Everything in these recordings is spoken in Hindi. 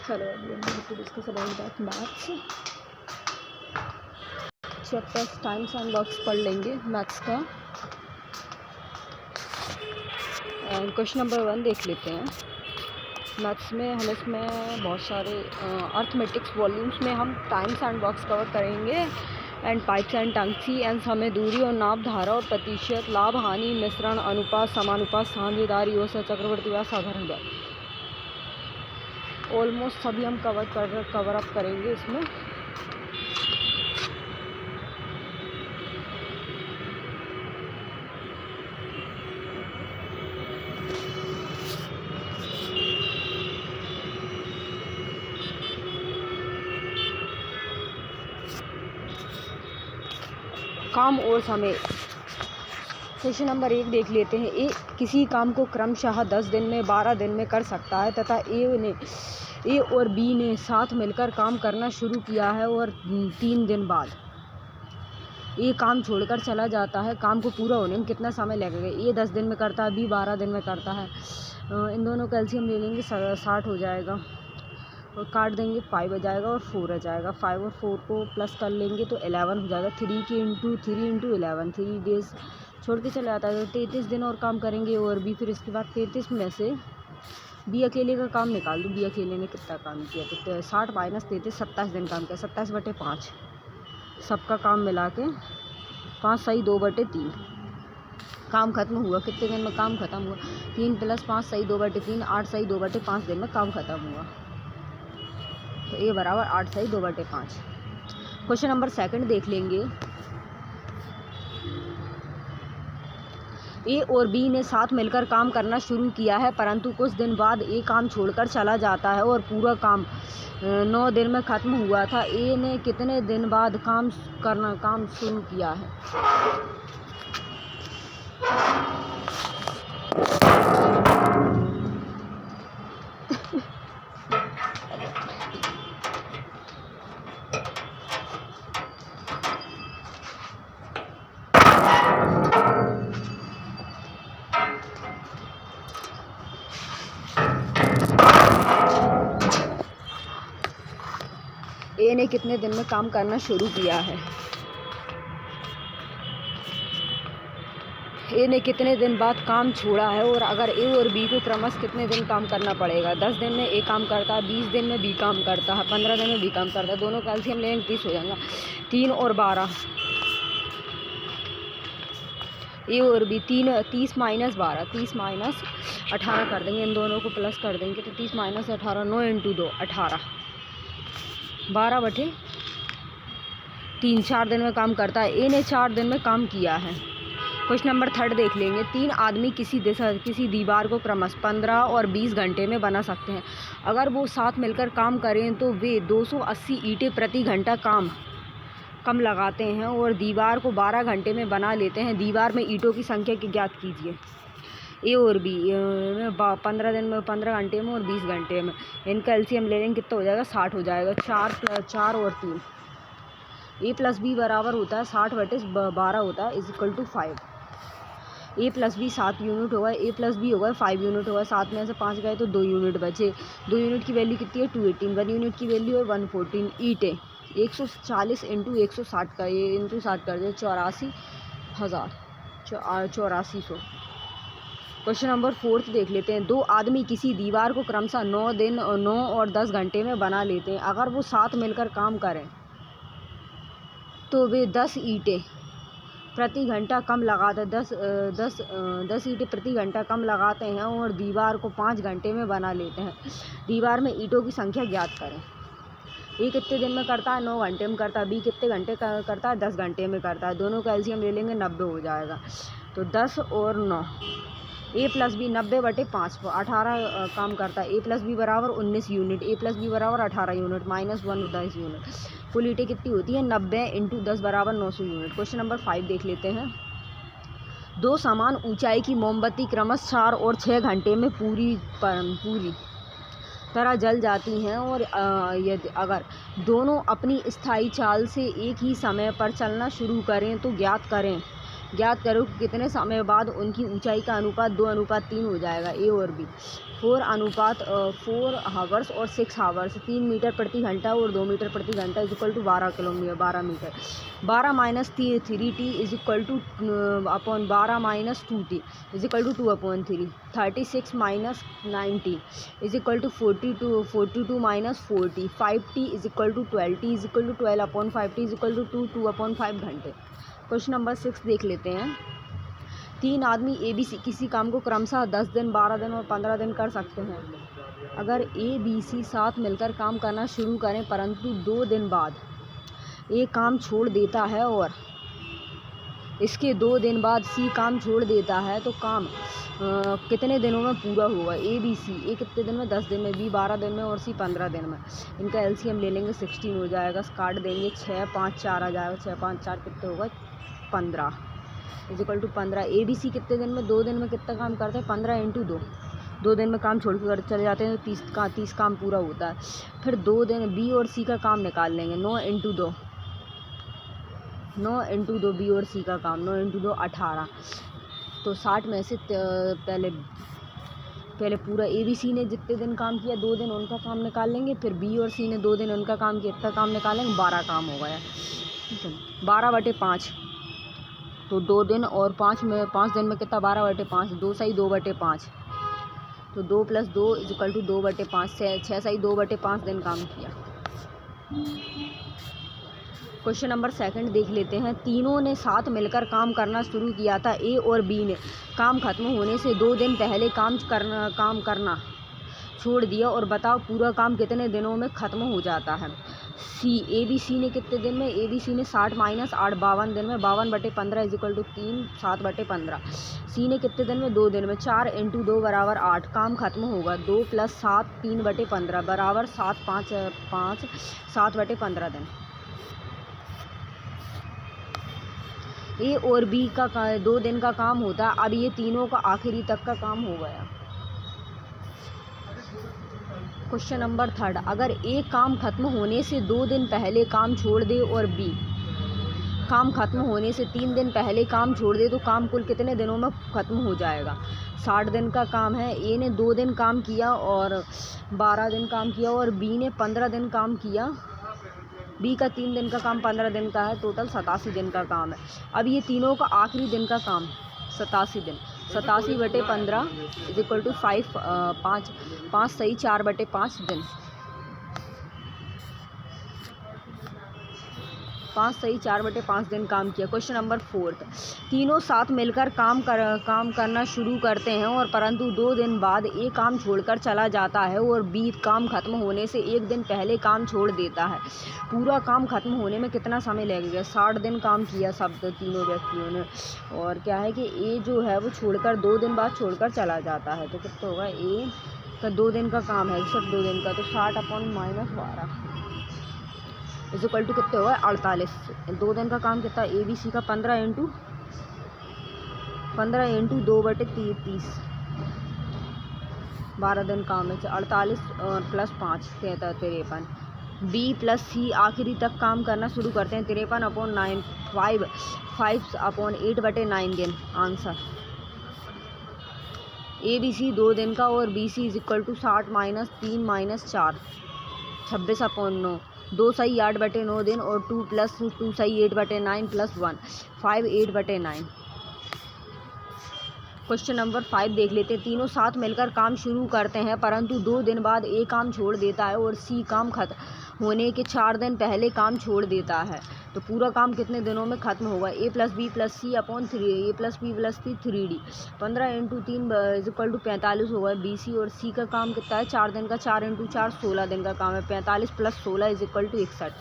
Hello everyone, to discuss about that maths chapter times and works पढ़ लेंगे मैथ्स का। क्वेश्चन नंबर 1 देख लेते हैं। मैथ्स में हम इसमें बहुत सारे अर्थमेटिक्स वॉल्यूम्स में हम टाइम्स एंड वर्क्स कवर करेंगे एंड पाइप्स एंड टंकी एंड समय दूरी और नाप धारा और प्रतिशत लाभ हानि मिश्रण अनुपात समानुपात साझेदारी और चक्रवर्ती व्यास साधारण व्यास ऑलमोस्ट सभी हम कवर अप करेंगे इसमें। काम और समय। क्वेश्चन नंबर 1 देख लेते हैं। ए किसी काम को क्रमशः 10 दिन में 12 दिन में कर सकता है तथा ए और बी ने साथ मिलकर काम करना शुरू किया है और 3 दिन बाद ए काम छोड़कर चला जाता है। काम को पूरा होने में कितना समय लगेगा? ए 10 दिन में करता है, बी 12 दिन में करता है। इन दोनों का एलसीएम ले लेंगे, 60 हो जाएगा और काट देंगे, 5 आ जाएगा और 4 आ जाएगा। 5 और 4 को प्लस कर लेंगे तो 11 हो जाएगा। 3 के इंटू 11 3 डेज छोड़ के चला जाता है। 33 दिन और काम करेंगे और बी। फिर इसके बाद 33 में से बी अकेले का काम निकाल दूँ। बी अकेले ने कितना काम किया? तो 60 माइनस 33 27 दिन काम किया। 27/5 सबका काम मिला के 5 सही 2/3 काम खत्म हुआ। कितने दिन में काम खत्म हुआ? 3 + 5 सही 2/3 8 सही 2/5 दिन में काम खत्म हुआ। तो ए बराबर 8 सही 2/5। क्वेश्चन नंबर 2 देख लेंगे। ए और बी ने साथ मिलकर काम करना शुरू किया है परंतु कुछ दिन बाद ए काम छोड़कर चला जाता है और पूरा काम 9 दिन में ख़त्म हुआ था। ए ने कितने दिन बाद काम शुरू किया है? ए ने कितने दिन में काम करना शुरू किया है? ए ने कितने दिन बाद काम छोड़ा है और अगर ए और बी को क्रमशः कितने दिन काम करना पड़ेगा? 10 दिन में ए काम करता है, 20 दिन में बी काम करता है, 15 दिन में बी काम करता है। दोनों का एलसीएम लेंगे 30 हो जाएगा। 3 और 12 ए और बी 30 माइनस 12 30 माइनस 18 कर देंगे। इन दोनों को प्लस कर देंगे तो 30 माइनस 18 9 × 2 18 12/3 4 दिन में काम करता है। ए ने 4 दिन में काम किया है। क्वेश्चन नंबर 3 देख लेंगे। 3 आदमी किसी दीवार को क्रमशः 15 और 20 घंटे में बना सकते हैं। अगर वो साथ मिलकर काम करें तो वे 280 ईंटें प्रति घंटा कम लगाते हैं और दीवार को 12 घंटे में बना लेते हैं। दीवार में ईंटों की संख्या की ज्ञात कीजिए। ए और बी 15 दिन में 15 घंटे में और 20 घंटे में। इनका एलसीएम ले लेंगे, कितना हो जाएगा? 60 हो जाएगा। 4 और 3 ए + बी बराबर होता है 60/12 होता है = 5। ए + बी 7 यूनिट होगा। ए + बी होगा 5 यूनिट होगा। 7 में से 5 गए तो 2 यूनिट बचे। 2 यूनिट की वैल्यू कितनी है? 218। 1 यूनिट की वैल्यू है 114। ईंटें 140 × 160 का ये इंटू 60 कर दे 84,000 8400। क्वेश्चन नंबर 4 देख लेते हैं। 2 आदमी किसी दीवार को क्रमशः 9 और 10 घंटे में बना लेते हैं। अगर वो साथ मिलकर काम करें तो वे 10 ईंटें प्रति घंटा कम लगाते 10 ईंटें प्रति घंटा कम लगाते हैं और दीवार को 5 घंटे में बना लेते हैं। दीवार में ईंटों की संख्या ज्ञात करें। ए कितने दिन में करता है? 9 घंटे में करता है। बी कितने घंटे करता है? 10 घंटे में करता है। दोनों का एलसीएम ले लेंगे, 90 हो जाएगा। तो 10 और 9 ए + बी 90/5 18 काम करता है। ए + बी बराबर 19 यूनिट। ए + बी बराबर 18 यूनिट -1 10 यूनिट। कुल ईंटें कितनी होती है? 90 × 10 बराबर 900 यूनिट। क्वेश्चन नंबर 5 देख लेते हैं। 2 समान ऊंचाई की मोमबत्ती क्रमशः 4 और 6 घंटे में पूरी तरह जल जाती हैं और यदि अगर दोनों अपनी स्थायी चाल से एक ही समय पर चलना शुरू करें तो ज्ञात करें ज्ञात करो कि कितने समय बाद उनकी ऊंचाई का अनुपात 2:3 हो जाएगा, ए और बी। 4 हावर्स और 6 हावर्स, 3 मीटर प्रति घंटा और 2 मीटर प्रति घंटा is equal to 12 meter. 12 minus 3t is equal to upon 12 minus 2t is equal to 2/3। 36 minus 9t is equal to 42 minus 4t। 5t is equal to 12, t is equal to 12/5t is equal to 2/5 घंटे। क्वेश्चन नंबर 6 देख लेते हैं। 3 आदमी ABC किसी काम को क्रमशः 10 दिन, 12 दिन और 15 दिन कर सकते हैं। अगर ABC साथ मिलकर काम करना शुरू करें परंतु 2 दिन बाद A काम छोड़ देता है और इसके 2 दिन बाद C काम छोड़ देता है तो काम कितने दिनों में पूरा होगा? A कितने दिन में? 10 दिन में, B 12 दिन में और C 15 दिन में। इनका LCM ले लेंगे, 16 हो जाएगा, काट देंगे, 6 5 4 आ जाएगा, 6 5 4 कितने होगा? 15 इज इक्वल टू 15। ABC कितने दिन में? 2 दिन में कितना काम करते हैं? 15 × 2। 2 दिन में काम छोड़ कर चले जाते हैं तो 30 काम पूरा होता है। फिर 2 दिन B और C का काम निकाल लेंगे। 9 × 2 B और C का काम, 9 × 2 18। तो 60 में से पहले पूरा ABC ने जितने दिन काम किया 2 दिन उनका काम निकाल लेंगे, फिर B और C ने 2 दिन उनका काम किया, इतना काम निकालेंगे, 12 काम हो गया। ठीक है, 12/5 तो 2 दिन और 5 दिन में कितना? 12/5, 2 सही 2/5 तो 2 + 2 इज इक्वल टू 2/5, 6 सही 2/5 दिन काम किया। क्वेश्चन नंबर 2 देख लेते हैं। तीनों ने साथ मिलकर काम करना शुरू किया था। A और B ने काम खत्म होने से 2 दिन पहले काम करना छोड़ दिया और बताओ पूरा काम कितने दिनों में ख़त्म हो जाता है। ABC ने कितने दिन में? ABC ने 60 माइनस 8 52 दिन में, 52/15 इज इक्वल टू 3 7/15। C ने कितने दिन में? 2 दिन में, 4 × 2 = 8, काम खत्म होगा 2 + 7 3/15 बराबर 7 5 5 7/15 दिन। A और B का 2 दिन का काम होता है। अब ये तीनों का आखिरी तक का काम हो गया। क्वेश्चन नंबर 3, अगर A काम खत्म होने से 2 दिन पहले काम छोड़ दे और B काम खत्म होने से 3 दिन पहले काम छोड़ दे तो काम कुल कितने दिनों में ख़त्म हो जाएगा? 60 दिन का काम है। A ने 2 दिन काम किया और 12 दिन काम किया और B ने 15 दिन काम किया। B का 3 दिन का काम 15 दिन का है, टोटल 87 दिन का काम है। अब ये तीनों का आखिरी दिन का काम 87 दिन, 87/15 इज इक्वल टू 5 सही 4/5 दिन, 5 सही 4/5 दिन काम किया। क्वेश्चन नंबर 4, तीनों साथ मिलकर काम करना शुरू करते हैं और परंतु 2 दिन बाद A काम छोड़कर चला जाता है और B काम खत्म होने से 1 दिन पहले काम छोड़ देता है। पूरा काम खत्म होने में कितना समय लगेगा? 60 दिन काम किया सब तीनों व्यक्तियों ने और क्या है कि A जो है वो छोड़कर 2 दिन बाद छोड़कर चला जाता है तो कितना होगा? A का 2 दिन का काम है, सिर्फ 2 दिन का, तो 60/-12 इज इक्वल टू कितने होगा? 48। 2 दिन का काम कितना? ABC का 15 × 2/30, 12 दिन काम है, 48 + 5 53। B + C आखिरी तक काम करना शुरू करते हैं, 53/9 5/8 दिन। आंसर ABC 2 दिन का और BC इज इक्वल टू 60 - 3 - 4 26/9, 2 सही 8/9 दिन और 2 + 2 सही 8/9 + 1 5 8/9। क्वेश्चन नंबर 5 देख लेते हैं। तीनों साथ मिलकर काम शुरू करते हैं परंतु 2 दिन बाद A काम छोड़ देता है और C काम खत्म होने के 4 दिन पहले काम छोड़ देता है तो पूरा काम कितने दिनों में ख़त्म होगा? A + B + C/3 A + B + C 3D 15 × 3 is equal to 45 होगा। BC और C का काम कितना है? 4 दिन का, 4 × 4 16 दिन का काम है, 45 + 16 इज इक्वल टू 61।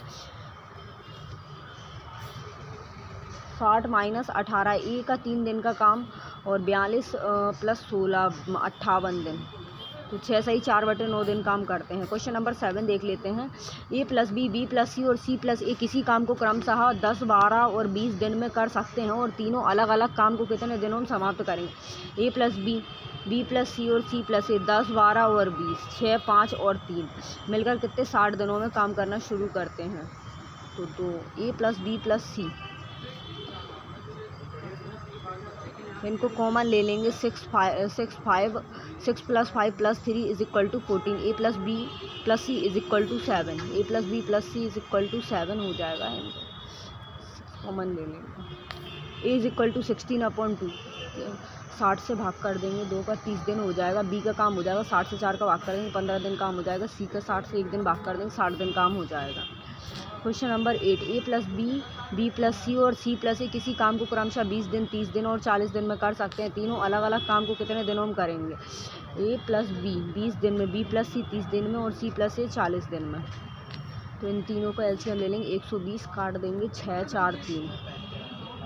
60 - 18 A का 3 दिन का काम और 42 + 16 58 दिन, तो 6 सही 4/9 दिन काम करते हैं। क्वेश्चन नंबर 7 देख लेते हैं। A + B B + C और C + A किसी काम को क्रमशः 10 12 और 20 दिन में कर सकते हैं और तीनों अलग अलग काम को कितने दिनों में समाप्त करेंगे? A + B B + C और C + A 10 12 और 20 6 5 और 3 मिलकर कितने 60 दिनों में काम करना शुरू करते हैं? तो 2 A + B + C तो इनको कॉमन ले लेंगे। 6 plus 5 plus 3 is equal to 14। A plus B plus C is equal to 7। A plus B plus C is equal to 7 हो जाएगा। इनको कॉमन ले लेंगे। ए इज इक्वल टू 16/2। 60 से भाग कर देंगे, 2 का 30 दिन हो जाएगा। बी का काम हो जाएगा, 60 से 4 का भाग कर देंगे, 15 दिन काम हो जाएगा। सी का 60 से 1 दिन भाग कर देंगे, 60 दिन काम हो जाएगा। क्वेश्चन नंबर 8, ए प्लस बी, बी प्लस सी और सी प्लस ए किसी काम को क्रमशः 20 दिन, 30 दिन और 40 दिन में कर सकते हैं। तीनों अलग अलग काम को कितने दिनों में करेंगे? ए प्लस बी 20 दिन में, बी प्लस सी 30 दिन में और सी प्लस ए 40 दिन में। तो इन तीनों का एलसीएम ले लेंगे। 120 काट देंगे, 6 4 3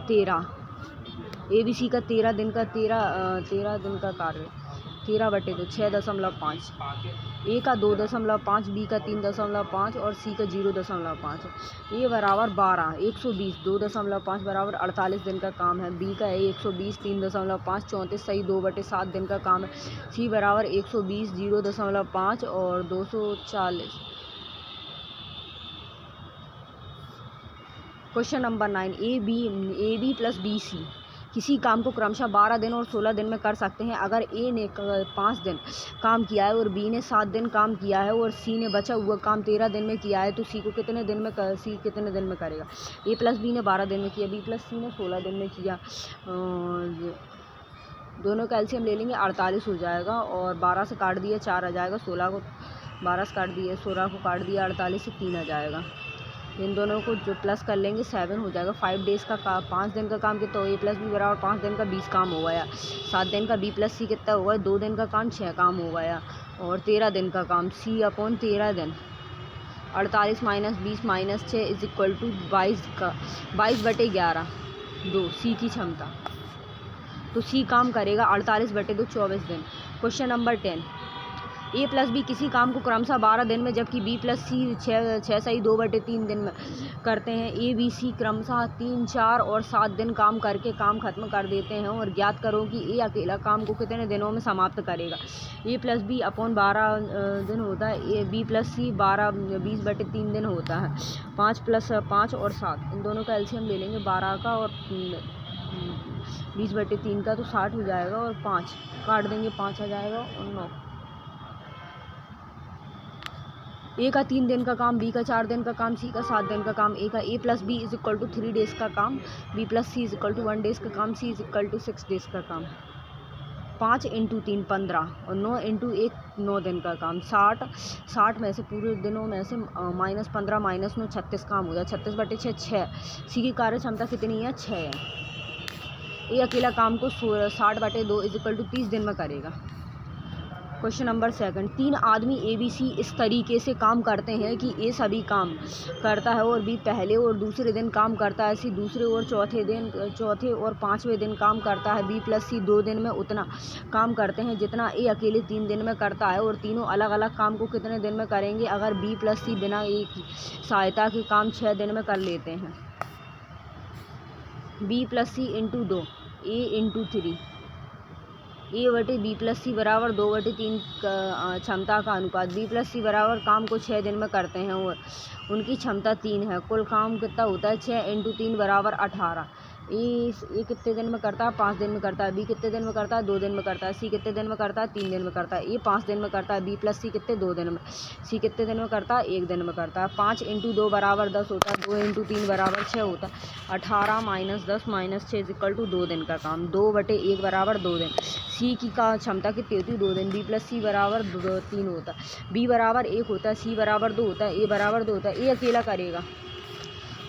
13। ए बी सी का 13 दिन का 13 दिन का कार्य 13/2 6.5। ए का 2.5, बी का 3.5 और सी का 0.5। ए बराबर 12। 120 2.5 बराबर 48 दिन का काम है। बी का है 120 3.5 34 सही 2/7 दिन का काम है। सी बराबर 120 0.5 और 240। Question number 9, a b plus b c किसी काम को क्रमशः 12 दिन और 16 दिन में कर सकते हैं। अगर ए ने 5 दिन काम किया है और बी ने 7 दिन काम किया है और सी ने बचा हुआ काम 13 दिन में किया है, तो सी कितने दिन में करेगा? ए प्लस बी ने 12 दिन में किया, बी प्लस सी ने 16 दिन में किया। दोनों का एलसीएम ले लेंगे, 48 हो जाएगा और 12 से काट दिया 4 आ जाएगा। 16 को 12 से काट दिया, 16 को काट दिया, 48 से 3 आ जाएगा। इन दोनों को जो प्लस कर लेंगे 7 हो जाएगा। 5 डेज़ का 5 दिन का काम कितना हो? ए प्लस बी बराबर 5 दिन का 20 काम हो गया। 7 दिन का बी प्लस सी कितना होगा? 2 दिन का काम 6 काम हो गया और 13 दिन का काम सी अपॉन 13 दिन। 48 minus 20 minus 6 is equal to 22 का 22/11 2 सी की क्षमता। तो सी काम करेगा 48/2 24 दिन। क्वेश्चन नंबर 10, ए प्लस बी किसी काम को क्रमशः 12 दिन में जबकि बी प्लस सी 6 सही 2/3 दिन में करते हैं। ए बी सी क्रमशः 3 4 और 7 दिन काम करके काम खत्म कर देते हैं और ज्ञात करो कि ए अकेला काम को कितने दिनों में समाप्त करेगा। ए प्लस बी अपॉन 12 दिन होता है। ए बी प्लस सी 20/3 दिन होता है। 5 प्लस 5 और 7 इन दोनों का एलसीएम ले लेंगे। 12 का और 20/3 का तो 60 हो जाएगा और 5 काट देंगे, 5 आ जाएगा और 9। ए का 3 दिन का काम, बी का 4 दिन का काम, सी का 7 दिन का काम। ए का A plus B is equal to 3 days का काम, B plus C is equal to 1 days का काम, C is equal to 6 days का काम। 5 × 3 15 और 9 × 1 9 दिन का काम। 60 में से पूरे दिनों में से -15 -9 36 काम हो जाए। 36/6 6। सी की कार्य क्षमता कितनी है? 6 है। ए अकेला काम को 60/2 इज इक्वल टू 30 दिन में करेगा। क्वेश्चन नंबर 7, 3 आदमी ए बी सी इस तरीके से काम करते हैं कि ए सभी काम करता है और बी पहले और दूसरे दिन काम करता है, सी दूसरे और चौथे और 5वें दिन काम करता है। बी प्लस सी 2 दिन में उतना काम करते हैं जितना ए अकेले 3 दिन में करता है और तीनों अलग अलग काम को कितने दिन में करेंगे? अगर बी प्लस सी बिना ए की सहायता के काम 6 दिन में कर लेते हैं। बी प्लस सी इंटू 2 ए इंटू 3 A/B प्लस सी बराबर 2/3 क्षमता का अनुपात। बी प्लस सी बराबर काम को 6 दिन में करते हैं और उनकी क्षमता 3 है। कुल काम कितना होता है? 6 × 3 बराबर 18। ए कितने दिन में करता है? 5 दिन में करता है। बी कितने दिन में करता है? 2 दिन में करता है। सी कितने दिन में करता है? 3 दिन में करता है। ए 5 दिन में करता है। बी प्लस सी कितने? 2 दिन में। सी कितने दिन में करता है? 1 दिन में करता है। 5 × 2 बराबर 10 होता है। 2 × 3 बराबर 6 होता है। 18 - 10 - 6 इज इक्वल टू 2 दिन का काम। 2/1 बराबर 2 दिन। सी की का क्षमता कितनी होती है? 2 दिन। बी प्लस सी बराबर 3 होता है। बी बराबर 1 होता है। सी बराबर 2 होता है। ए बराबर 2 होता है। ए अकेला करेगा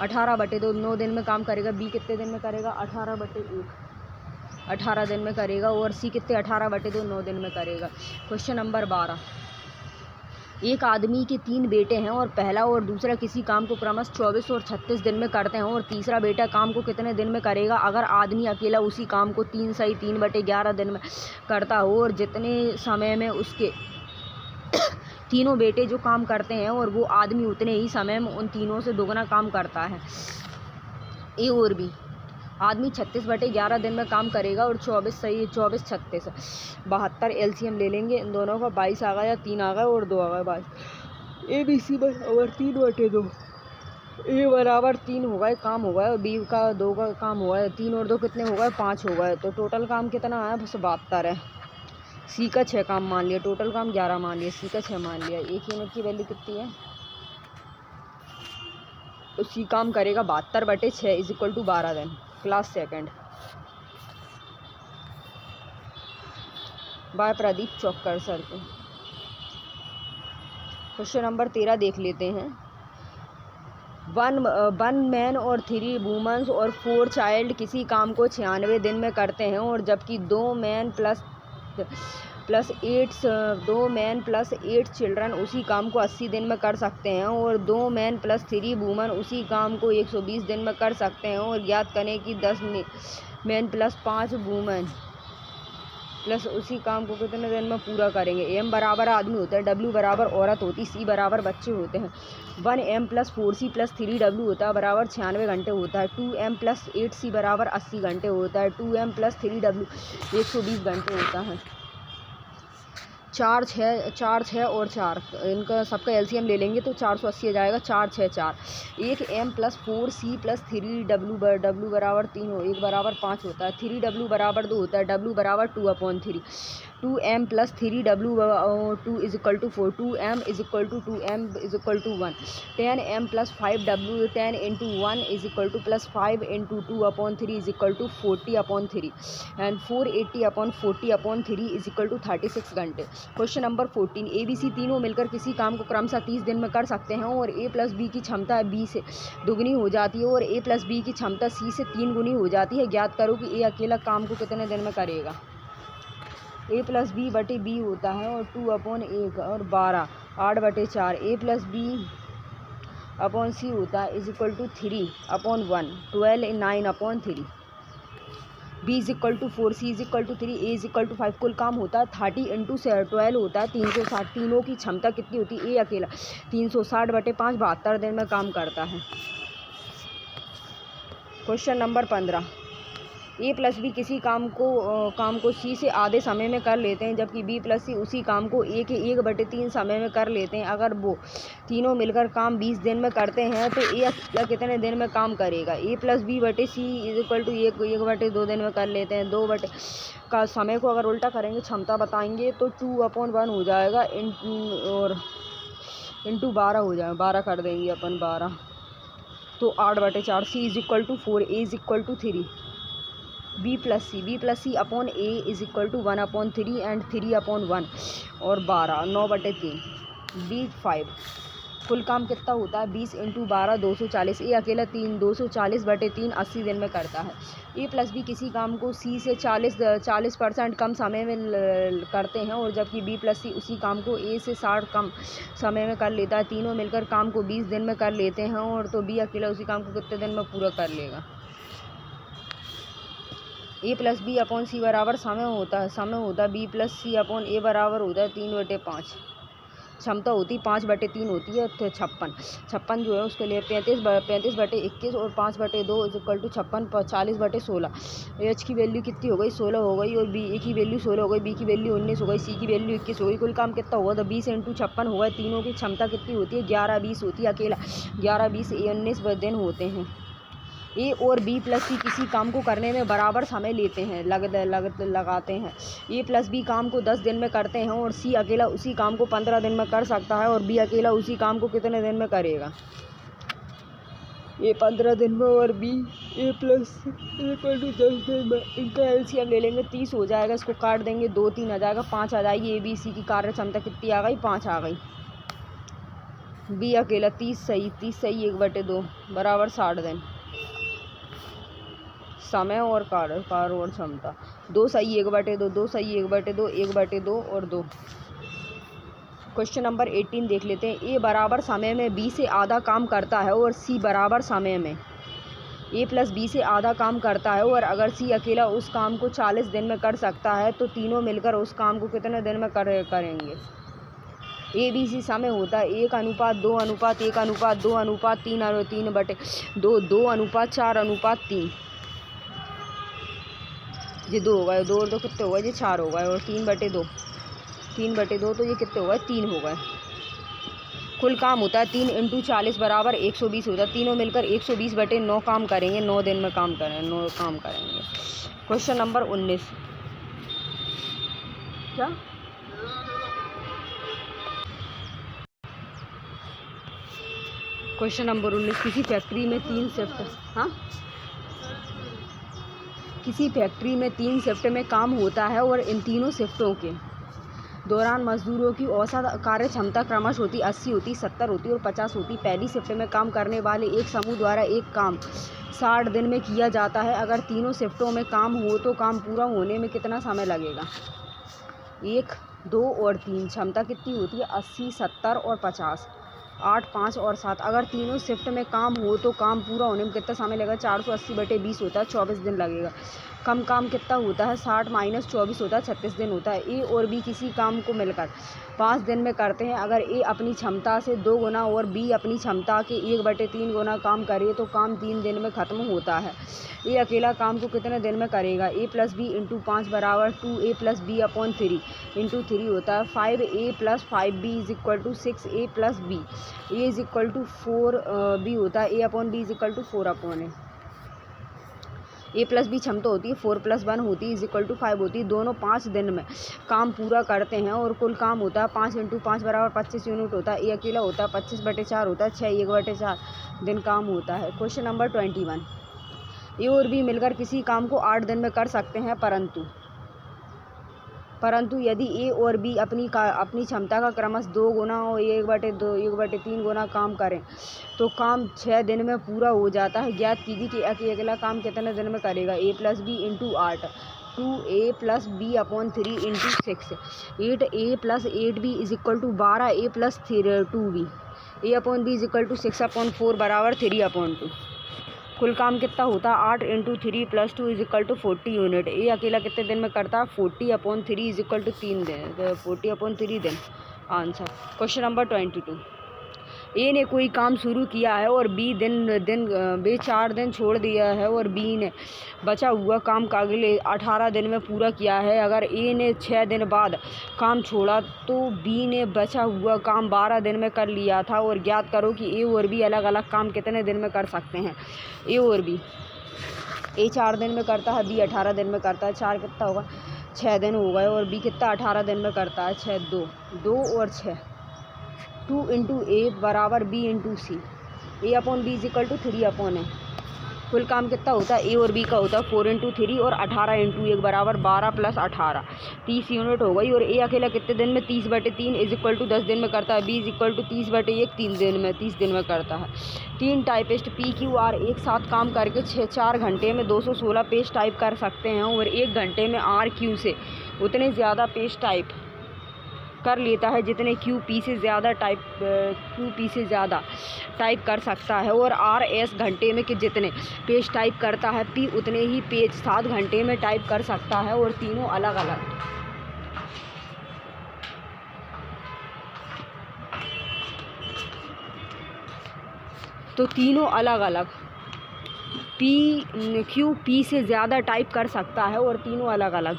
18/2 9 दिन में काम करेगा। बी कितने दिन में करेगा? 18/1 18 दिन में करेगा और सी कितने? 18/2 9 दिन में करेगा। क्वेश्चन नंबर 12, एक आदमी के 3 बेटे हैं और पहला और दूसरा किसी काम को क्रमशः 24 और 36 दिन में करते हैं और तीसरा बेटा काम को कितने दिन में करेगा? अगर आदमी अकेला उसी काम को 3 सही 3/11 दिन में करता हो और जितने समय में उसके तीनों बेटे जो काम करते हैं और वो आदमी उतने ही समय में उन तीनों से दोगुना काम करता है। ए और बी आदमी 36/11 दिन में काम करेगा और 24 सही 24 36 72 एलसीएम ले लेंगे। इन दोनों का 22 आ गया, 3 आ गया और 2 आ गया 22। ए बी सी बराबर 3/2 ए बराबर 3 हो गए काम हो गए और बी का 2 का काम हुआ है। 3 और 2 कितने हो गए? 5 हो गए। तो टोटल काम कितना आया? बस 72 है। सी का 6 काम मान लिया, टोटल काम 11 मान लिया, सी का 6 मान लिया। एक यूनिट की वैल्यू कितनी है? तो सी काम करेगा 72/6 इज इक्वल टू 12 दिन। Class second by Pradeep Chaukkar sir को। क्वेश्चन नंबर 13 देख लेते हैं। वन मैन और 3 वुमेन्स और 4 चाइल्ड किसी काम को 96 दिन में करते हैं, और जबकि 2 मैन प्लस 8 चिल्ड्रन उसी काम को 80 दिन में कर सकते हैं, और 2 मैन प्लस 3 वुमेन उसी काम को 120 दिन में कर सकते हैं। और ज्ञात करें कि 10 मैन प्लस 5 वुमेन प्लस उसी काम को कितने दिन में पूरा करेंगे। एम बराबर आदमी होता है, डब्ल्यू बराबर औरत होती, सी बराबर बच्चे होते हैं। 1m plus 4c plus 3w होता है बराबर 96 घंटे होता है। 2m प्लस 8c बराबर 80 घंटे होता है। 2m प्लस 3w 120 घंटे होता है। 4 6 और 4 इनका सबका एलसीएम ले लेंगे तो 480 आ जाएगा। 4 6 4 1 m plus 4c plus 3w बराबर 3 हो, 1 बराबर 5 होता है। 3w बराबर 2 होता है, w बराबर 2/3। 2m plus 3w 2 is equal to 4। 2m is equal to 2m is equal to 1। 10m plus 5w 10 into 1 is equal to plus 5 into 2/3 is equal to 40/3 and 480/40/3 is equal to 36 घंटे। Question number 14। A B c तीनों मिलकर किसी काम को क्रमशः 30 दिन में कर सकते हैं, और ए प्लस बी की क्षमता बी से दुगनी हो जाती है, और ए प्लस बी की क्षमता सी से 3 गुनी हो जाती है। ज्ञात करो कि ए अकेला काम को कितने दिन में करेगा। ए प्लस बी बटे बी होता है और 2/1 और 12 8/4। A plus b upon c होता है is equal to 3/1 12 9/3। B is equal to 4, c is equal to 3, a is equal to 5। कुल काम होता है 30 इंटू 12 होता है 360। तीनों की क्षमता कितनी होती है? ए अकेला 360/5 72 दिन में काम करता है। Question number 15। ए प्लस बी किसी काम को सी से आधे समय में कर लेते हैं, जबकि बी प्लस सी उसी काम को ए के 1/3 समय में कर लेते हैं। अगर वो तीनों मिलकर काम 20 दिन में करते हैं तो ए अकेला कितने दिन में काम करेगा। ए प्लस बी बटे सी इज इक्वल टू 1/2 दिन में कर लेते हैं। 2 बटे का समय को अगर उल्टा करेंगे, क्षमता बताएंगे तो 2/1 हो जाएगा और इंटू 12 हो जाएगा। 12 कर देंगे अपन 12 तो 8/4। C is equal to 4, A is equal to 3। B plus C upon A is equal to 1/3 and 3/1 और 12 9/3। बी 5। कुल काम कितना होता है? 20 इंटू 12 240। ए अकेला 240/3 80 दिन में करता है। ए प्लस बी किसी काम को सी से 40% कम समय में करते हैं, और जबकि बी प्लस सी उसी काम को ए से 60 कम समय में कर लेता है। तीनों मिलकर काम को 20 दिन में कर लेते हैं, और तो बी अकेला उसी काम को कितने दिन में पूरा कर लेगा। ए प्लस बी अपॉन सी बराबर समय होता है बी प्लस सी अपॉन ए बराबर होता है 3/5। क्षमता होती 5/3 होती है। तो 56 जो है उसके लिए 35/21 और 5/2 इज इक्वल टू 56 40/16। एच की वैल्यू कितनी हो गई? 16 हो गई, और बी ए की वैल्यू 16 हो गई, बी की वैल्यू 19 हो गई, सी की वैल्यू 21 हो गई। कुल काम कितना होगा? तो 20 इंटू 56 होगा। तीनों की क्षमता कितनी होती है? 11-20 होती है। अकेला 11-20 19 दिन होते हैं। ए और बी प्लस सी किसी काम को करने में बराबर समय लेते हैं लगाते हैं। ए प्लस बी काम को 10 दिन में करते हैं, और सी अकेला उसी काम को 15 दिन में कर सकता है, और बी अकेला उसी काम को कितने दिन में करेगा। ए 15 दिन में और b a plus equal to 10 दिन में। इनका एलसीएम ले लेंगे 30 हो जाएगा, इसको काट देंगे 2 3 आ जाएगा, 5 आ जाएगी। ए बी सी की कार्य क्षमता कितनी आ गई? 5 आ गई। बी अकेला 30 सही 1/2 बराबर 60 दिन। समय और कार्य और क्षमता 2 सही 1/2 2 सही 1/2 1/2 और 2। क्वेश्चन नंबर 18 देख लेते हैं। ए बराबर समय में बी से आधा काम करता है, और सी बराबर समय में ए प्लस बी से आधा काम करता है, और अगर सी अकेला उस काम को 40 दिन में कर सकता है, तो तीनों मिलकर उस काम को कितने दिन में करेंगे। ए बी सी समय होता है 1:2:1:1:2:3 3/2 2:4:3। ये 2 हो गए, 2 और 2 कितने हो गए? ये 4 हो गए, और 3/2 तो ये कितने हो गए? 3 हो गए। कुल काम होता है 3 × 40 बराबर 120 होता है। तीनों मिलकर 120/9 काम करेंगे, 9 दिन में काम करेंगे, 9 काम करेंगे। क्वेश्चन नंबर 19 क्या क्वेश्चन नंबर 19 किसी फैक्ट्री में 3 शिफ्ट किसी फैक्ट्री में 3 शिफ्ट में काम होता है और इन तीनों शिफ्टों के दौरान मजदूरों की औसत कार्य क्षमता क्रमश होती 80 होती, 70 होती और 50 होती। पहली शिफ्ट में काम करने वाले एक समूह द्वारा एक काम 60 दिन में किया जाता है। अगर तीनों शिफ्टों में काम हो तो काम पूरा होने में कितना समय लगेगा? 1, 2 और 3। क्षमता कितनी होती है? 80, 70 और 50। 8, 5 और 7। अगर तीनों शिफ्ट में काम हो तो काम पूरा होने में कितना समय लगेगा? 480/20 होता है, 24 दिन लगेगा। कम काम कितना होता है? 60 - 24 होता है, 36 दिन होता है। ए और बी किसी काम को मिलकर 5 दिन में करते हैं। अगर ए अपनी क्षमता से 2 गुना और बी अपनी क्षमता के 1/3 गुना काम करे तो काम 3 दिन में ख़त्म होता है। ए अकेला काम को कितने दिन में करेगा? a + b × 5 बराबर 2a + b/3 × 3 होता है। 5a + 5b = 6a + b। a = 4b होता है। a/b = 4/a। a + b क्षमता होती है 4 + 1 होती है = 5 होती है। दोनों 5 दिन में काम पूरा करते हैं और कुल काम होता है 5 × 5 बराबर 25 यूनिट होता है। ए अकेला होता है 25/4 होता है, 6 1/4 दिन काम होता है। क्वेश्चन नंबर 21 ए और बी मिलकर किसी काम को 8 दिन में कर सकते हैं, परंतु यदि ए और बी अपनी क्षमता का क्रमश 2 गुना और 1/3 गुना काम करें तो काम 6 दिन में पूरा हो जाता है। ज्ञात कीजिए कि अकेला काम कितने दिन में करेगा? a + b × 8 2a + b/3 × 6 8a + 8b = 12a + 2b। a/b = 6/4 बराबर 3/2। कुल काम कितना होता है? 8 × 3 + 2 = 40 यूनिट। ए अकेला कितने दिन में करता है? 40/3 = 3 दिन, 40/3 दिन। आंसर। क्वेश्चन नंबर 22 ए ने कोई काम शुरू किया है और बी 4 दिन छोड़ दिया है और बी ने बचा हुआ काम का अगले 18 दिन में पूरा किया है। अगर ए ने 6 दिन बाद काम छोड़ा तो बी ने बचा हुआ काम 12 दिन में कर लिया था। और ज्ञात करो कि ए और बी अलग अलग काम कितने दिन में कर सकते हैं? ए और बी, ए 4 दिन में करता है, बी 18 दिन में करता है। 4 कितना होगा? 6 दिन हो गए। और बी कितना 18 दिन में करता है? 6 2 और 6 2 × a बराबर b × c। a/b = 3/a। कुल काम कितना होता है? ए और बी का होता है 4 × 3 और 18 × 1 बराबर 12 + 18 30 यूनिट हो गई। और ए अकेला कितने दिन में? 30/3 = 10 दिन में करता है। बी = 30/1 3 दिन में 30 दिन में करता है। 3 टाइपिस्ट PQR एक साथ काम करके 4 घंटे में 216 पेज टाइप कर सकते हैं और 1 घंटे में RQ से उतने ज़्यादा पेज टाइप कर लेता है जितने QP से ज़्यादा टाइप कर सकता है। और RS घंटे में जितने पेज टाइप करता है, P उतने ही पेज 7 घंटे में टाइप कर सकता है। और तीनों अलग अलग QP से ज़्यादा टाइप कर सकता है और तीनों अलग अलग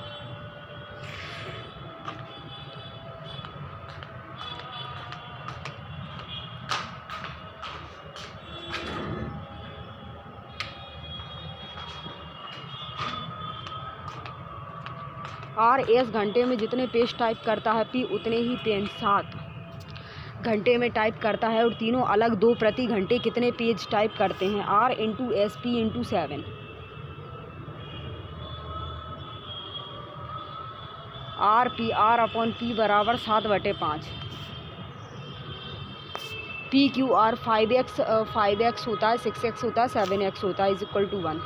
RS घंटे में जितने पेज टाइप करता है, P उतने ही पेज 7 घंटे में टाइप करता है। और तीनों अलग 2 प्रति घंटे कितने पेज टाइप करते हैं? R × SP × 7 R/P बराबर 7/5। PQR 5x होता है, 6x होता है, 7x होता है = 1।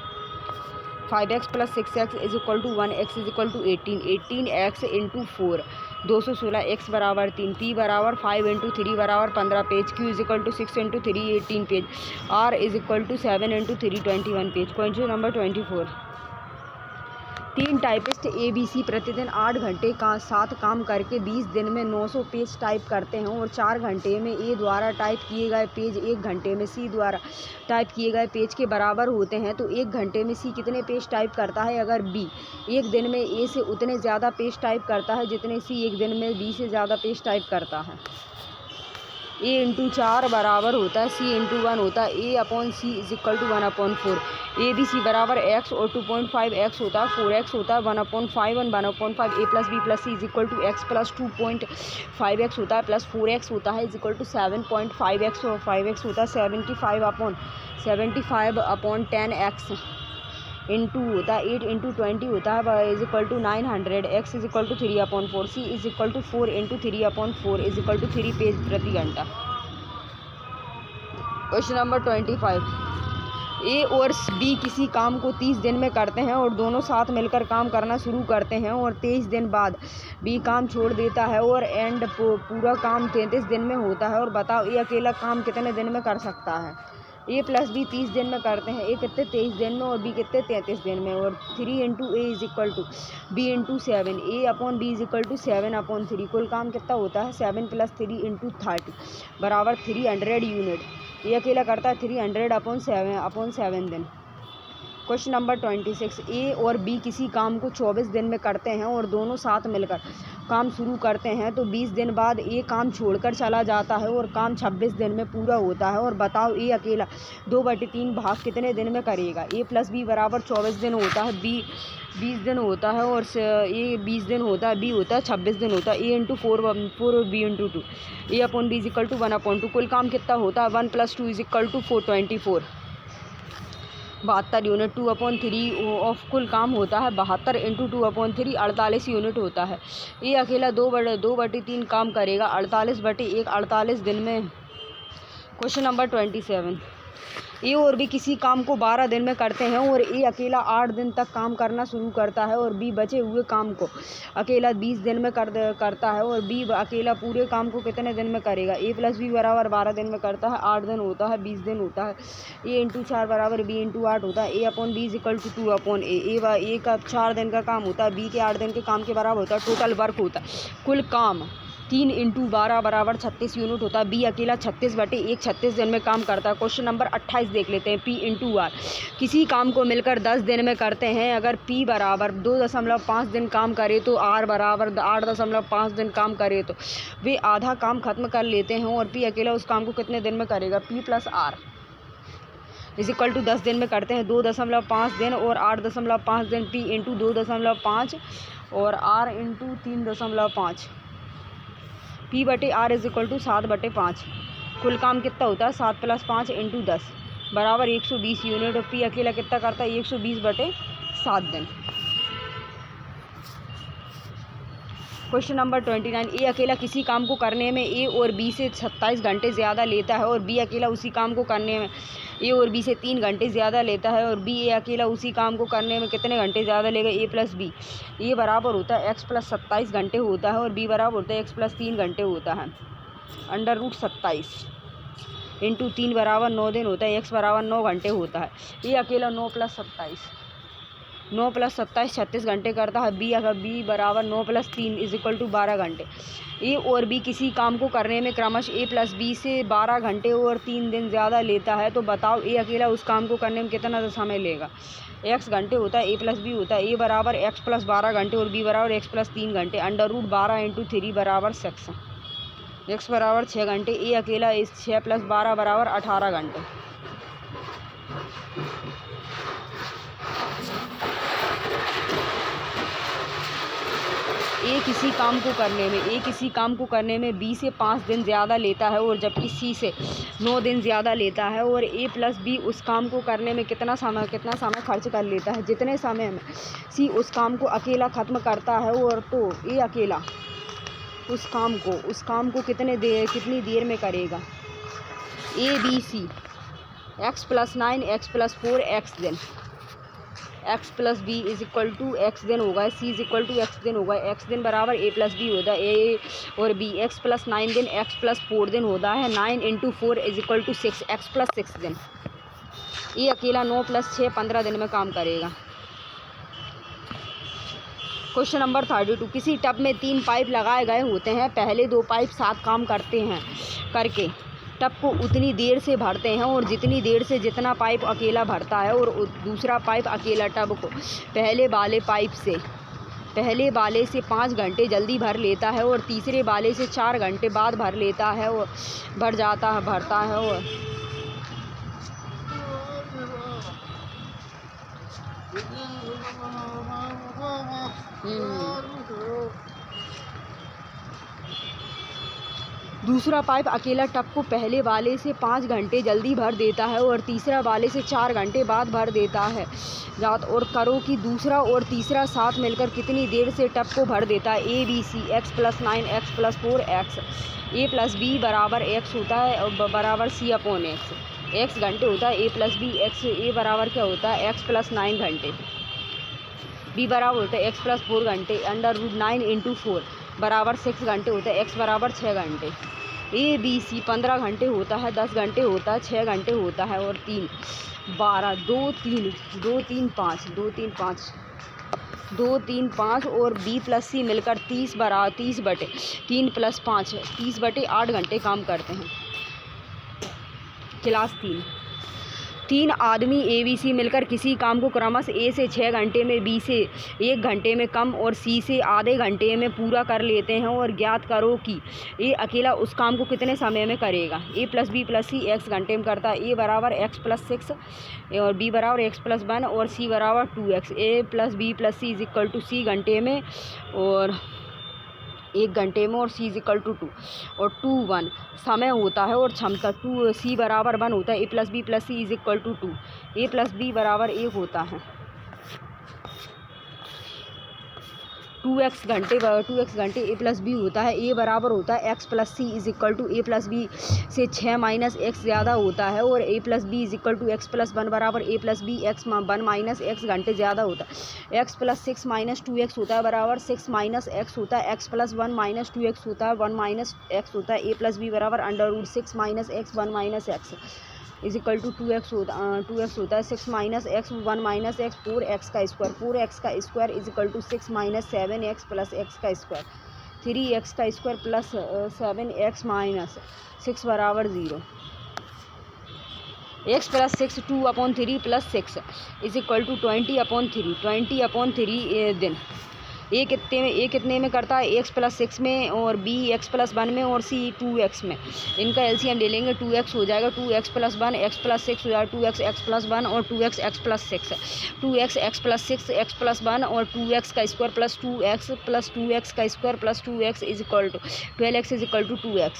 5x + 6x = 1, x = 18 18x × 4 216 x बराबर 3 P बराबर 5 × 3 बराबर 15 page Q = 6 × 3 18 page R = 7 × 3 21 page. Question number 24 3 typist ABC प्रतिदिन 8 घंटे का साथ काम करके 20 दिन में 900 पेज टाइप करते हैं और 4 घंटे में A द्वारा टाइप किए गए पेज 1 घंटे में C द्वारा टाइप किए गए पेज के बराबर होते हैं तो 1 घंटे में C कितने पेज टाइप करता है? अगर B 1 दिन में A से उतने ज़्यादा पेज टाइप करता है जितने C 1 दिन में B से ज़्यादा पेज टाइप करता है। ए इंटू 4 बराबर होता है सी इंटू 1 होता है A upon C is equal to 1/4। A B C बराबर एक्स और 2.5 एक्स होता है 4x होता है 1/5 और 1/5 A plus B plus C is equal to X plus 2.5 X होता है प्लस 4x होता है इज इक्वल टू 7.5 एक्स और 5x होता है 75 अपॉन 10x इंटू होता है 8 इंटू 20 होता है is equal to 900 x is equal to 3/4 c is equal to 4 into 3/4 is equal to 3 page प्रति घंटा। Question number 25। ए और बी किसी काम को 30 दिन में करते हैं और दोनों साथ मिलकर काम करना शुरू करते हैं और 23 दिन बाद बी काम छोड़ देता है और एंड पूरा काम 33 दिन में होता है और बताओ ए अकेला काम कितने दिन में कर सकता है। ए प्लस बी 30 दिन में करते हैं ए कितने 23 दिन में और बी कितने 33 दिन में और 3 into a is equal to b into 7 a upon B is equal to 7/3। कुल काम कितना होता है 7 + 3 इंटू 30 बराबर 300 यूनिट। ये अकेला करता है 300/7 दिन। Question number 26। ए और बी किसी काम को 24 दिन में करते हैं और दोनों साथ मिलकर काम शुरू करते हैं तो 20 दिन बाद ए काम छोड़कर चला जाता है और काम 26 दिन में पूरा होता है और बताओ ए अकेला 2/3 भाग कितने दिन में करेगा। ए प्लस बी बराबर 24 दिन होता है बी 20 दिन होता है और ए 20 दिन होता है बी होता है 26 दिन होता है ए इंटू 4 और b into 2 a upon B is equal to 1/2। कुल काम कितना होता है 1 + 2 is equal to 424 72 unit. 2/3 of कुल काम होता है 72 इंटू 2/3 48 यूनिट होता है। ये अकेला 2/3 काम करेगा 48/1 48 दिन में। Question number 27। ए और बी किसी काम को 12 दिन में करते हैं और ए अकेला 8 दिन तक काम करना शुरू करता है और बी बचे हुए काम को अकेला 20 दिन में करता है और बी अकेला पूरे काम को कितने दिन में करेगा। ए प्लस बी बराबर 12 दिन में करता है 8 दिन होता है 20 दिन होता है ए इंटू 4 बराबर बी इंटू 8 होता है A upon B is equal to 2/ए। ए का 4 दिन का काम होता है बी के 8 दिन के काम के बराबर होता है। टोटल वर्क होता है कुल काम 3 इंटू 12 बराबर 36 यूनिट होता है। बी अकेला 36/1 36 दिन में काम करता है। क्वेश्चन नंबर 28 देख लेते हैं। पी इंटू आर किसी काम को मिलकर 10 दिन में करते हैं। अगर पी बराबर 2.5 दिन काम करे तो आर बराबर 8.5 दिन काम करे तो वे आधा काम खत्म कर लेते हैं और पी अकेला उस काम को कितने दिन में करेगा। P plus r is equal to 10 दिन में करते हैं 2.5 दिन और 8.5 दिन। पी इंटू 2.5 और r into 3.5 P/R is equal to 7/5। कुल काम कितना होता है 7 + 5 इंटू 10 बराबर 120 यूनिट और पी अकेला कितना करता है 120/7 दिन। Question number 29। ए अकेला किसी काम को करने में ए और बी से 27 घंटे ज़्यादा लेता है और बी अकेला उसी काम को करने में ए और बी से 3 घंटे ज़्यादा लेता है और बी ए अकेला उसी काम को करने में कितने घंटे ज़्यादा लेगा। ए प्लस बी ए बराबर होता है x + 27 घंटे होता है और बी बराबर होता है x + 3 घंटे होता है √27 इंटू 3 बराबर 9 दिन होता है x बराबर 9 घंटे होता है। ए अकेला 9 + 27 36 घंटे करता है। बी बराबर 9 + 3 इज इक्वल टू 12 घंटे। ए और बी किसी काम को करने में क्रमश ए प्लस बी से 12 घंटे और 3 दिन ज़्यादा लेता है तो बताओ ए अकेला उस काम को करने में कितना समय लेगा। x घंटे होता है ए प्लस बी होता है ए बराबर x + 12 घंटे और बी बराबर x + 3 घंटे √12 इंटू 3 बराबर 6 x बराबर 6 घंटे। ए अकेला 6 + 12 बराबर 18 घंटे। ए किसी काम को करने में बी से 5 दिन ज़्यादा लेता है और जबकि सी से 9 दिन ज़्यादा लेता है और ए प्लस बी उस काम को करने में कितना समय खर्च कर लेता है। जितने समय में सी उस काम को अकेला ख़त्म करता है और तो ए अकेला उस काम को कितनी देर में करेगा। A B c x + 9 x + 4 x दिन x plus B is equal to x दिन होगा c is equal to x दिन होगा। एक्स दिन बराबर ए प्लस बी होता है ए और बी x + 9 दिन x + 4 दिन होता है 9 into 4 is equal to 6 x + 6 दिन। ये अकेला 9 + 6 15 दिन में काम करेगा। Question number 32। किसी टब में 3 पाइप लगाए गए होते हैं। पहले 2 पाइप साथ काम करके टब को उतनी देर से भरते हैं और जितनी देर से जितना पाइप अकेला भरता है और दूसरा पाइप अकेला टब को पहले वाले पाइप से पहले वाले से 5 घंटे जल्दी भर लेता है और तीसरे वाले से 4 घंटे बाद भर लेता है और भरता है और दूसरा पाइप अकेला टब को पहले वाले से 5 घंटे जल्दी भर देता है और तीसरा वाले से 4 घंटे बाद भर देता है। और करो कि दूसरा और तीसरा साथ मिलकर कितनी देर से टब को भर देता है। A B c x + 9 x + 4 x a + b बराबर x होता है बराबर c अपॉन x घंटे होता है। a + b x a बराबर क्या होता है x + 9 घंटे, b बराबर होता है x + 4 घंटे √9 × 4 बराबर 6 घंटे होता है, x बराबर 6 घंटे। ए बी सी 15 घंटे होता है, 10 घंटे होता है, 6 घंटे होता है और 3 12 2 3 5 और बी + सी मिलकर 30 बटे 3 + 5 30 बटे 8 घंटे काम करते हैं। क्लास 3 आदमी ए बी सी मिलकर किसी काम को क्रमशः ए से 6 घंटे में, बी से 1 घंटे में कम और सी से आधे घंटे में पूरा कर लेते हैं और ज्ञात करो कि ए अकेला उस काम को कितने समय में करेगा। ए + बी + सी x घंटे में करता है। ए बराबर x + 6 और बी बराबर x + 1 और सी बराबर 2x। ए + बी + सी = सी घंटे में और 1 घंटे में और c = 2 और 2 1 समय होता है और क्षमता 2 c बराबर 1 होता है। a + b + c = 2 a + b बराबर 1 होता है। 2x घंटे a + b होता है। a बराबर होता है x + c = a + b से 6 - x ज़्यादा होता है और a + b = x + 1 बराबर a + b x 1 - x घंटे ज़्यादा होता है। x + 6 - 2x होता है बराबर 6 - x होता है। x + 1 - 2x होता है 1 - x होता है। a + b बराबर √6 - x 1 - x = 2x होता है। 6 - x 1 - x 4x का स्क्वायर 4x का स्क्वायर = 6 - 7x + x का स्क्वायर 3x का स्क्वायर प्लस 7x - 6 बराबर 0। x + 6 2/3 + 6 = 20/3 20/3 दिन। ए कितने में करता है, x + 6 में और b x + 1 में और c 2x में। इनका एलसीएम ले लेंगे, 2x हो जाएगा 2x + 1 x + 6 हो जाएगा 2x x + 1 और 2x x + 6 2x x + 6 x + 1 और 2x का स्क्वायर प्लस 2x + 2x का square plus 2x = 12x = 2x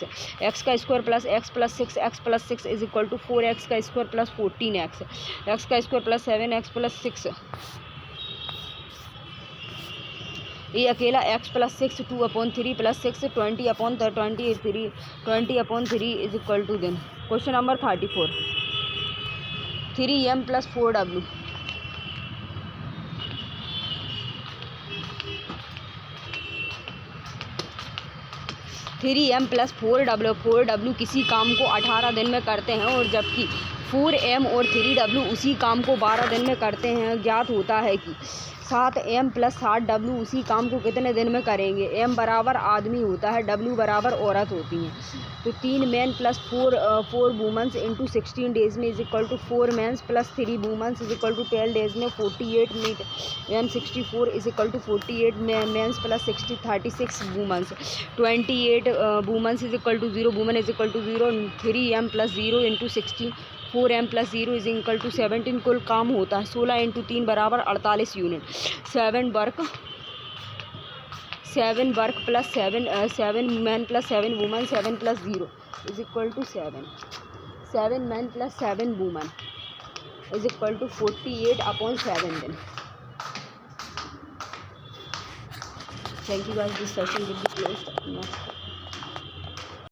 x का square plus x + 6 x + 6 = 4x का स्क्वायर प्लस 14x x का स्क्वायर प्लस 7x + 6। ये अकेला x + 6 2/3 + 6 20/3 20/3 दिन। Question number 34 3m + 4w 3m + 4w किसी काम को 18 दिन में करते हैं और जबकि 4m और 3w उसी काम को 12 दिन में करते हैं। ज्ञात होता है कि 7m + 7w उसी काम को कितने दिन में करेंगे। m बराबर आदमी होता है, w बराबर औरत होती हैं। तो 3 men + 4 वुमेन्स × 16 डेज में = 4 मेंस + 3 वुमेन्स = 12 डेज में 48 men 64 = 48 men's + 36 women's 28 women's = 0 women = 0 3m + 0 × 16 4m + 0 = 17। कुल काम होता है 16 × 3 बराबर 48 unit. 7 work + 7 men + 7 women 7 + 0 = 7 7 men + 7 women = 48/7 दिन। Thank you guys, this session will be closed.